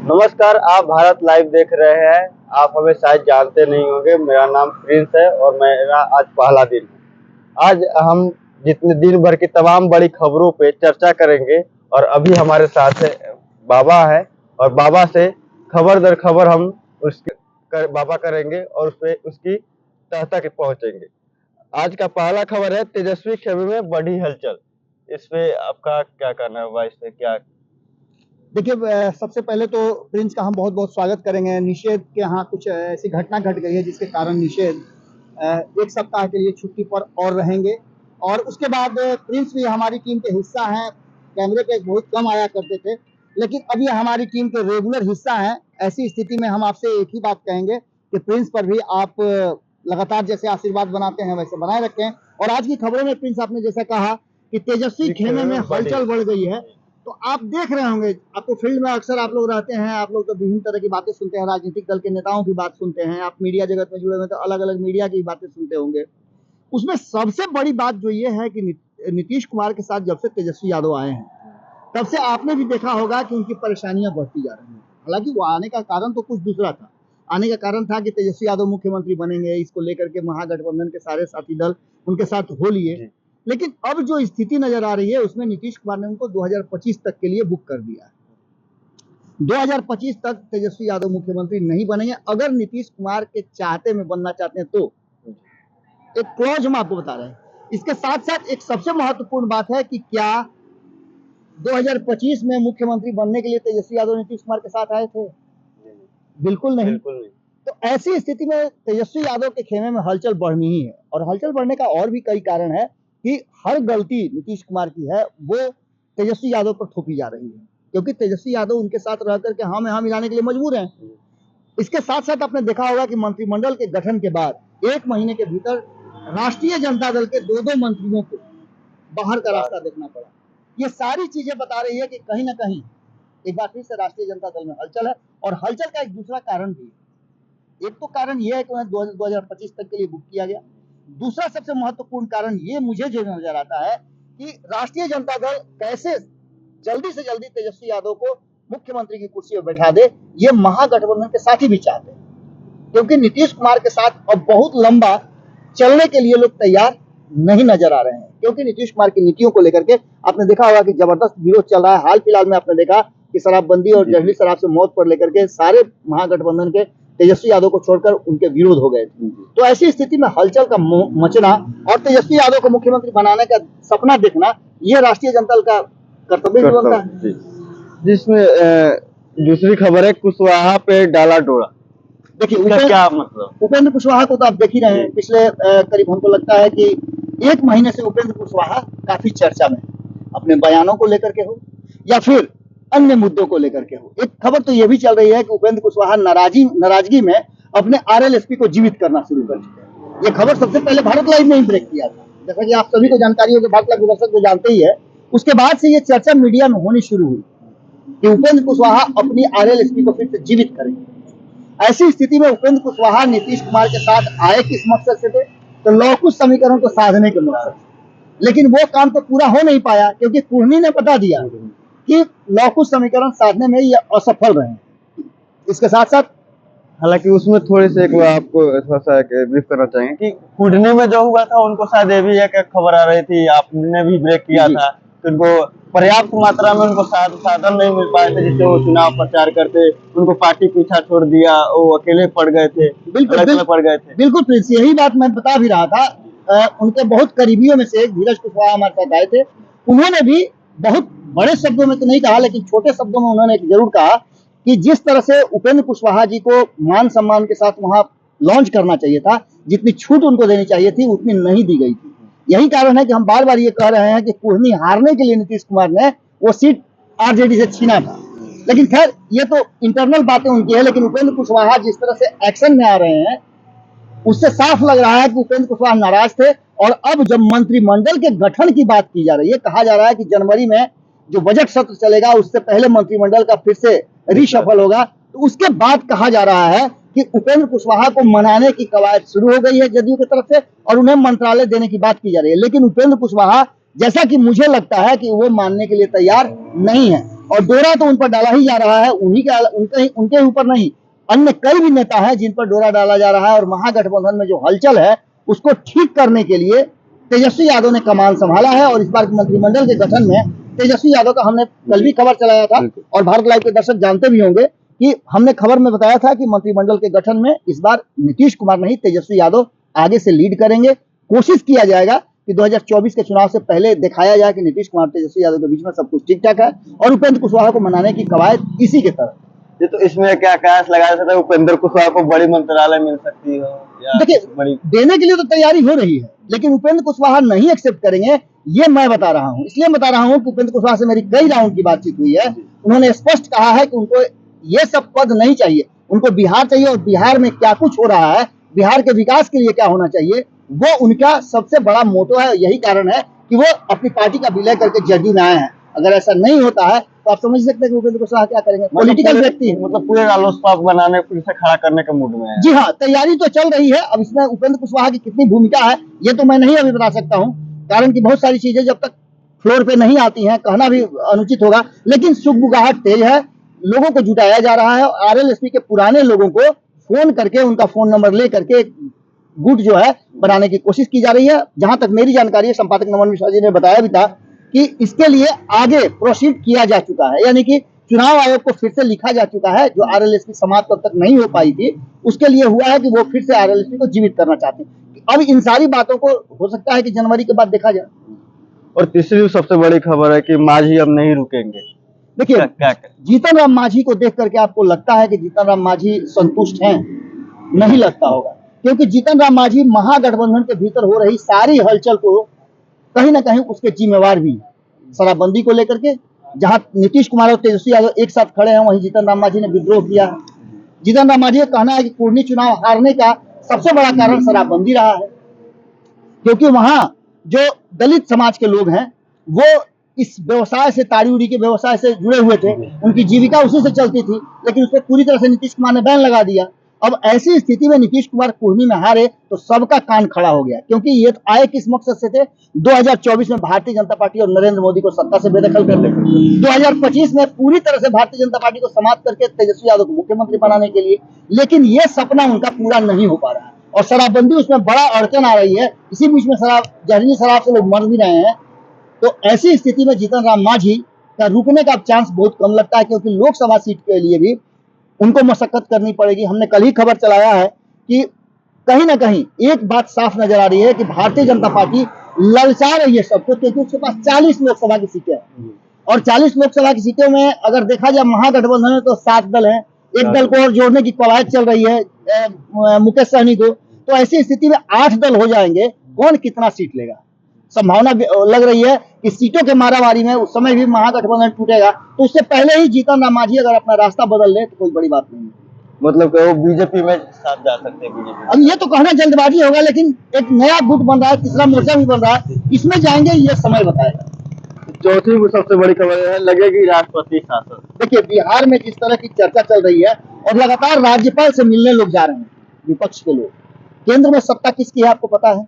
नमस्कार, आप भारत लाइव देख रहे हैं। आप हमें शायद जानते नहीं होंगे। मेरा नाम प्रिंस है और मेरा आज पहला दिन है। आज हम जितने दिन भर की तमाम बड़ी खबरों पे चर्चा करेंगे और अभी हमारे साथ बाबा है और बाबा से खबर दर खबर हम बाबा करेंगे और उसकी तह तक पहुंचेंगे। आज का पहला खबर है तेजस्वी खेमे में बढ़ी हलचल। इस पे आपका क्या कहना है? इस पे क्या? देखिए, सबसे पहले तो प्रिंस का हम बहुत बहुत स्वागत करेंगे। निषेध के यहाँ कुछ ऐसी घटना घट गई है जिसके कारण निषेध एक सप्ताह के लिए छुट्टी पर और रहेंगे। और उसके बाद प्रिंस भी हमारी टीम के हिस्सा हैं। कैमरे पे बहुत कम आया करते थे, लेकिन अब ये हमारी टीम के रेगुलर हिस्सा हैं। ऐसी स्थिति में हम आपसे एक ही बात कहेंगे कि प्रिंस पर भी आप लगातार जैसे आशीर्वाद बनाते हैं वैसे बनाए रखें। और आज की खबरों में प्रिंस आपने जैसा कहा कि तेजस्वी खेमे में हलचल बढ़ गई है, तो आप देख रहे होंगे, आपको फील्ड में अक्सर आप लोग रहते हैं, आप लोग तो विभिन्न तरह की बातें सुनते हैं, राजनीतिक दल के नेताओं की बात सुनते हैं, आप मीडिया जगत में जुड़े हुए तो अलग अलग मीडिया की बातें सुनते होंगे। उसमें सबसे बड़ी बात जो ये है कि नीतीश कुमार के साथ जब से तेजस्वी यादव आए हैं तब से आपने भी देखा होगा कि उनकी परेशानियां बढ़ती जा रही हैं। हालांकि वो आने का कारण तो कुछ दूसरा था। आने का कारण था कि तेजस्वी यादव मुख्यमंत्री बनेंगे, इसको लेकर के महागठबंधन के सारे साथी दल उनके साथ हो लिए। लेकिन अब जो स्थिति नजर आ रही है उसमें नीतीश कुमार ने उनको 2025 तक के लिए बुक कर दिया है। 2025 तक तेजस्वी यादव मुख्यमंत्री नहीं बनेंगे। अगर नीतीश कुमार के चाहते में बनना चाहते हैं तो एक क्लॉज हम आपको बता रहे हैं। इसके साथ साथ एक सबसे महत्वपूर्ण बात है कि क्या 2025 में मुख्यमंत्री बनने के लिए तेजस्वी यादव नीतीश कुमार के साथ आए थे? बिल्कुल नहीं। तो ऐसी स्थिति में तेजस्वी यादव के खेमे में हलचल बढ़नी ही है। और हलचल बढ़ने का और भी कई कारण है कि हर गलती नीतीश कुमार की है वो तेजस्वी यादव पर थोपी जा रही है, क्योंकि तेजस्वी यादव उनके साथ रह करके हाँ में हाँ मिलाने के लिए मजबूर हैं। इसके साथ साथ आपने देखा होगा कि मंत्रिमंडल के गठन के बाद 1 महीने के भीतर राष्ट्रीय जनता दल के 2 मंत्रियों को बाहर का रास्ता देखना पड़ा। ये सारी चीजें बता रही है कि कहीं ना कहीं एक बार फिर से राष्ट्रीय जनता दल में हलचल है। और हलचल का एक दूसरा कारण भी है। एक तो कारण यह है कि उन्हें 2025 तक के लिए बुक किया गया। दूसरा सबसे महत्वपूर्ण कारण ये मुझे जो नजर आता है कि राष्ट्रीय जनता दल कैसे जल्दी से जल्दी तेजस्वी यादव को मुख्यमंत्री की कुर्सी पर बैठा दे, ये महागठबंधन के साथी भी चाहते हैं। क्योंकि नीतीश कुमार के साथ अब बहुत लंबा चलने के लिए लोग तैयार नहीं नजर आ रहे हैं, क्योंकि नीतीश कुमार की नीतियों को लेकर के आपने देखा होगा कि जबरदस्त विरोध चल रहा है। हाल फिलहाल में आपने देखा कि शराबबंदी और जहरीली शराब से मौत पर लेकर के सारे महागठबंधन के तेजस्वी यादव को छोड़कर उनके विरोध हो गए थे। तो ऐसी स्थिति में हलचल का मचना और तेजस्वी यादव को मुख्यमंत्री बनाने का सपना देखना, ये राष्ट्रीय जनता दल का कर्तव्य बनता है। जिसमें दूसरी खबर है कुशवाहा पे डाला डोरा। देखिए, क्या मतलब? उपेंद्र कुशवाहा को तो आप देख ही रहे हैं। पिछले करीब हमको लगता है कि 1 महीने से उपेंद्र कुशवाहा काफी चर्चा में, अपने बयानों को लेकर के हो या फिर अन्य मुद्दों को लेकर के हो। एक खबर तो यह भी चल रही है कि उपेंद्र कुशवाहा नाराजगी में अपने आरएलएसपी को जीवित करना शुरू कर चुके हैं। ये खबर सबसे पहले भारत लाइव ने ही ब्रेक किया था, जैसा कि आप सभी को जानकारी हो कि भारत लाइव दर्शक को जानते ही है। उसके बाद से ये चर्चा मीडिया में होनी शुरू हुई कि उपेंद्र कुशवाहा अपनी आरएलएसपी को फिर से जीवित करेंगे। ऐसी स्थिति में उपेंद्र कुशवाहा नीतीश कुमार के साथ आए किस मकसद से थे? तो लौह कुश समीकरण को साधने के मकसद से। लेकिन वो काम तो पूरा हो नहीं पाया, क्योंकि कुर्मी ने बता दिया कि लौह कुश समीकरण साधने में ये असफल रहे। इसके साथ साथ हालांकि उसमें थोड़े से एक आपको थोड़ा सा ब्रीफ करना चाहेंगे कि कुंडली में जो हुआ था उनको शायद ये भी एक खबर आ रही थी, आपने भी ब्रेक किया था, तो उनको पर्याप्त मात्रा में उनको साधन नहीं मिल पाए थे जिससे वो चुनाव प्रचार करते। उनको पार्टी पीछा छोड़ दिया, वो अकेले पड़ गए थे, बिल्कुल पड़ गए थे। बिल्कुल प्रिंस, यही बात मैं बता भी रहा था। उनके बहुत करीबियों में से एक धीरज कुशवाहा हमारे साथ आए थे। उन्होंने भी बहुत बड़े शब्दों में तो नहीं कहा, लेकिन छोटे शब्दों में उन्होंने जरूर कहा कि जिस तरह से उपेंद्र कुशवाहा जी को मान सम्मान के साथ वहां लॉन्च करना चाहिए था, जितनी छूट उनको देनी चाहिए थी उतनी नहीं दी गई थी। यही कारण है कि हम बार बार ये कह रहे हैं कि कुर्मी हारने के लिए नीतीश कुमार ने वो सीट आरजेडी से छीना था। लेकिन खैर ये तो इंटरनल बातें उनकी है। लेकिन उपेंद्र कुशवाहा जिस तरह से एक्शन में आ रहे हैं उससे साफ लग रहा है कि उपेंद्र कुशवाहा नाराज थे। और अब जब मंत्रिमंडल के गठन की बात की जा रही है, कहा जा रहा है कि जनवरी में जो बजट सत्र चलेगा उससे पहले मंत्रिमंडल का फिर से रिशफल होगा, तो उसके बाद कहा जा रहा है कि उपेंद्र कुशवाहा को मनाने की कवायद शुरू हो गई है जदयू की तरफ से और उन्हें मंत्रालय देने की बात की जा रही है। लेकिन उपेंद्र कुशवाहा, जैसा कि मुझे लगता है कि वो मानने के लिए तैयार नहीं है। और डोरा तो उन पर डाला ही जा रहा है, उनके ऊपर नहीं, अन्य कई भी नेता हैं जिन पर डोरा डाला जा रहा है। और महागठबंधन में जो हलचल है उसको ठीक करने के लिए तेजस्वी यादव ने कमान संभाला है। और इस बार मंत्रिमंडल के गठन में तेजस्वी यादव का हमने कल भी खबर चलाया था और भारत लाइव के दर्शक जानते भी होंगे कि हमने खबर में बताया था कि मंत्रिमंडल के गठन में इस बार नीतीश कुमार नहीं, तेजस्वी यादव आगे से लीड करेंगे। कोशिश किया जाएगा कि 2024 के चुनाव से पहले दिखाया जाए कि नीतीश कुमार तेजस्वी यादव के बीच में सब कुछ ठीक ठाक है और उपेंद्र कुशवाहा को मनाने की कवायद इसी के तरफ। ये तो इसमें क्या कयास लगाया सकता है, उपेंद्र कुशवाहा को बड़ी मंत्रालय मिल सकती हो या देखिए बड़ी देने के लिए तो तैयारी हो रही है, लेकिन उपेंद्र कुशवाहा नहीं एक्सेप्ट करेंगे ये मैं बता रहा हूं। इसलिए बता रहा हूं कि उपेंद्र कुशवाहा से मेरी कई राउंड की बातचीत हुई है। उन्होंने स्पष्ट कहा है कि उनको ये सब पद नहीं चाहिए, उनको बिहार चाहिए और बिहार में क्या कुछ हो रहा है, बिहार के विकास के लिए क्या होना चाहिए, वो उनका सबसे बड़ा मोटो है। यही कारण है कि वो अपनी पार्टी का विलय करके जदयू में आए हैं। अगर ऐसा नहीं होता है तो आप समझ सकते हैं कि उपेंद्र कुशवाहा क्या करेंगे। पॉलिटिकल व्यक्ति है, मतलब पूरे रालोसपा बनाने फिर से खड़ा करने के मूड में है। जी हाँ, तैयारी तो चल रही है। अब इसमें उपेंद्र कुशवाहा की कितनी भूमिका है ये तो मैं नहीं अभी बता सकता हूँ, कारण कि बहुत सारी चीजें जब तक फ्लोर पे नहीं आती हैं कहना भी अनुचित होगा। लेकिन सुगबुगाहट तेज है, लोगों को जुटाया जा रहा है। आरएलएसपी के पुराने लोगों को फोन करके उनका फोन नंबर ले करके गुट जो है बनाने की कोशिश की जा रही है। जहां तक मेरी जानकारी है, संपादक नमन मिश्रा जी ने बताया भी था कि इसके लिए आगे प्रोसीड किया जा चुका है, यानी कि चुनाव आयोग को फिर से लिखा जा चुका है। जो आरएलएसपी समाप्त तब तक नहीं हो पाई थी उसके लिए हुआ है कि वो फिर से आरएलएसपी को जीवित करना चाहते हैं। अब इन सारी बातों को हो सकता है कि जनवरी के बाद देखा जाए। और तीसरी सबसे बड़ी खबर है कि मांझी अब नहीं रुकेंगे। देखिए क्या जीतन राम मांझी को देख करके आपको लगता है कि जीतन राम मांझी संतुष्ट हैं? नहीं लगता होगा, क्योंकि जीतन राम मांझी महागठबंधन के भीतर हो रही सारी हलचल को कहीं ना कहीं उसके जिम्मेवार भी हैं। शराबबंदी को लेकर के जहां नीतीश कुमार और तेजस्वी यादव एक साथ खड़े हैं, वहीं जीतन राम मांझी ने विद्रोह किया है। जीतन राम मांझी का कहना है कि कुर्नी चुनाव हारने का सबसे बड़ा कारण शराबबंदी रहा है, क्योंकि वहां जो दलित समाज के लोग हैं वो इस व्यवसाय से, ताड़ी उड़ी के व्यवसाय से जुड़े हुए थे, उनकी जीविका उसी से चलती थी। लेकिन उसको पूरी तरह से नीतीश कुमार ने बैन लगा दिया। अब ऐसी स्थिति में नीतीश कुमार कुर्मी में हारे तो सबका कान खड़ा हो गया, क्योंकि ये आए किस मकसद से थे? 2024 में भारतीय जनता पार्टी और नरेंद्र मोदी को सत्ता से बेदखल कर ले, 2025 में पूरी तरह से भारतीय जनता पार्टी को समाप्त करके तेजस्वी यादव को मुख्यमंत्री बनाने के लिए। लेकिन ये सपना उनका पूरा नहीं हो पा रहा है और शराबबंदी उसमें बड़ा अड़चन आ रही है। इसी बीच में जहरीली शराब से लोग मर भी रहे हैं। तो ऐसी स्थिति में जीतन राम मांझी का रुकने का चांस बहुत कम लगता है, क्योंकि लोकसभा सीट के लिए भी उनको मशक्कत करनी पड़ेगी। हमने कल ही खबर चलाया है कि कहीं ना कहीं एक बात साफ नजर आ रही है कि भारतीय जनता पार्टी ललचा रही है सबको, क्योंकि उसके पास 40 लोकसभा की सीटें हैं और 40 लोकसभा की सीटों में अगर देखा जाए महागठबंधन में तो 7 दल हैं, एक दल को और जोड़ने की कवायद चल रही है मुकेश सहनी को। तो ऐसी स्थिति में 8 दल हो जाएंगे, कौन कितना सीट लेगा? संभावना लग रही है कि सीटों के मारामारी में उस समय भी महागठबंधन टूटेगा। तो उससे पहले ही जीतन राम मांझी अगर अपना रास्ता बदल ले तो कोई बड़ी बात नहीं है। मतलब कि वो बीजेपी में साथ जा सकते हैं। बीजेपी अब ये तो कहना जल्दबाजी होगा, लेकिन एक नया गुट बन रहा है, तीसरा मोर्चा भी बन रहा है, इसमें जाएंगे ये समय बताएगा। चौथी सबसे बड़ी खबर है, लगेगी राष्ट्रपति शासन। देखिए बिहार में जिस तरह की चर्चा चल रही है और लगातार राज्यपाल से मिलने लोग जा रहे हैं, विपक्ष के लोग, केंद्र में सत्ता किसकी है आपको पता है?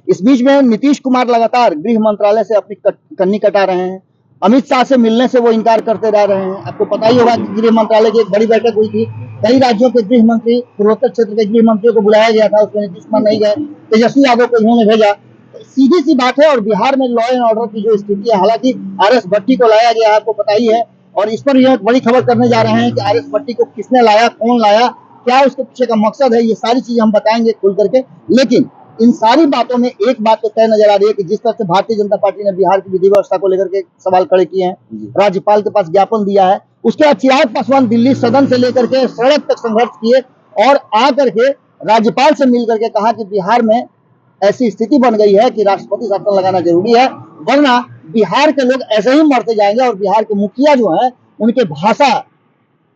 इस बीच में नीतीश कुमार लगातार गृह मंत्रालय से अपनी कन्नी कटा रहे हैं, अमित शाह से मिलने से वो इनकार करते रह रहे हैं। आपको पता ही होगा कि गृह मंत्रालय की एक बड़ी बैठक हुई थी, कई राज्यों के गृह मंत्री, पूर्वोत्तर क्षेत्र के गृह मंत्रियों को बुलाया गया था, उसमें नीतीश कुमार नहीं गए, तेजस्वी यादव को इन्होंने भेजा। तो सीधी सी बात है। और बिहार में लॉ एंड ऑर्डर की जो स्थिति है, हालांकि आरएस भट्टी को लाया गया आपको पता ही है, और इस पर यह बड़ी खबर करने जा रहे हैं कि आरएस भट्टी को किसने लाया, कौन लाया, क्या उसके पीछे का मकसद है, ये सारी चीजें हम बताएंगे खुल करके। लेकिन इन सारी बातों में एक बात तो तय नजर आ रही है कि जिस तरह से भारतीय जनता पार्टी ने बिहार की विधि व्यवस्था को लेकर के सवाल खड़े किए हैं, राज्यपाल के पास ज्ञापन दिया है, उसके बाद चिराग पासवान दिल्ली सदन से लेकर के सड़क तक संघर्ष किए और आकर के राज्यपाल से मिल करके कहा कि बिहार में ऐसी स्थिति बन गई है कि राष्ट्रपति शासन लगाना जरूरी है, वरना बिहार के लोग ऐसे ही मरते जाएंगे। और बिहार के मुखिया जो है उनके भाषा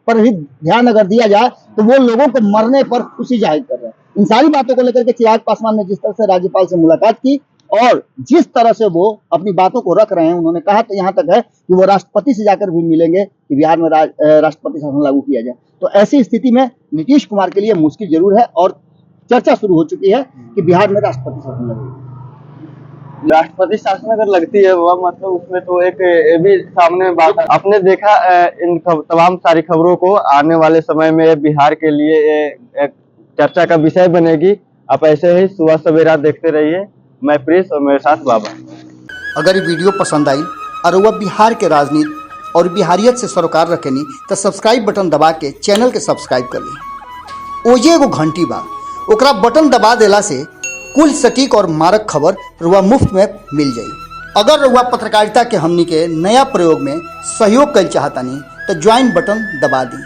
पर भी ध्यान अगर दिया जाए तो वो लोगों को मरने पर खुशी जाहिर कर रहे हैं। इन सारी बातों को लेकर के चिराग पासवान ने जिस तरह से राज्यपाल से मुलाकात की और जिस तरह से वो अपनी बातों को रख रहे हैं, उन्होंने कहा तो यहाँ तक है कि वो राष्ट्रपति से जाकर भी मिलेंगे कि बिहार में राष्ट्रपति शासन लागू किया जाए। तो ऐसी स्थिति में नीतीश कुमार के लिए मुश्किल जरूर है और चर्चा शुरू हो चुकी है कि बिहार में राष्ट्रपति शासन लगेगा। राष्ट्रपति शासन अगर लगती है वह मतलब उसमें तो एक ये भी सामने बात है। आपने देखा इन तमाम सारी खबरों को आने वाले समय में बिहार के लिए एक चर्चा का विषय बनेगी। आप ऐसे ही सुबह सवेरा देखते रहिए। मैं प्रिंस और मेरे साथ बाबा। अगर ये वीडियो पसंद आई और वह बिहार के राजनीति और बिहारियत से सरोकार रखेनी तो सब्सक्राइब बटन दबा के चैनल के सब्सक्राइब कर ली। ओजे एगो घंटी बा, ओकरा बटन दबा देला से कुल सटीक और मारक खबर रुआ मुफ्त में मिल जाई। अगर रुआ पत्रकारिता के हमनी के नया प्रयोग में सहयोग कर चाहतानी तो ज्वाइन बटन दबा दी।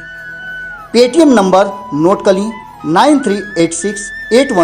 पेटीएम नंबर नोट कर ली 938681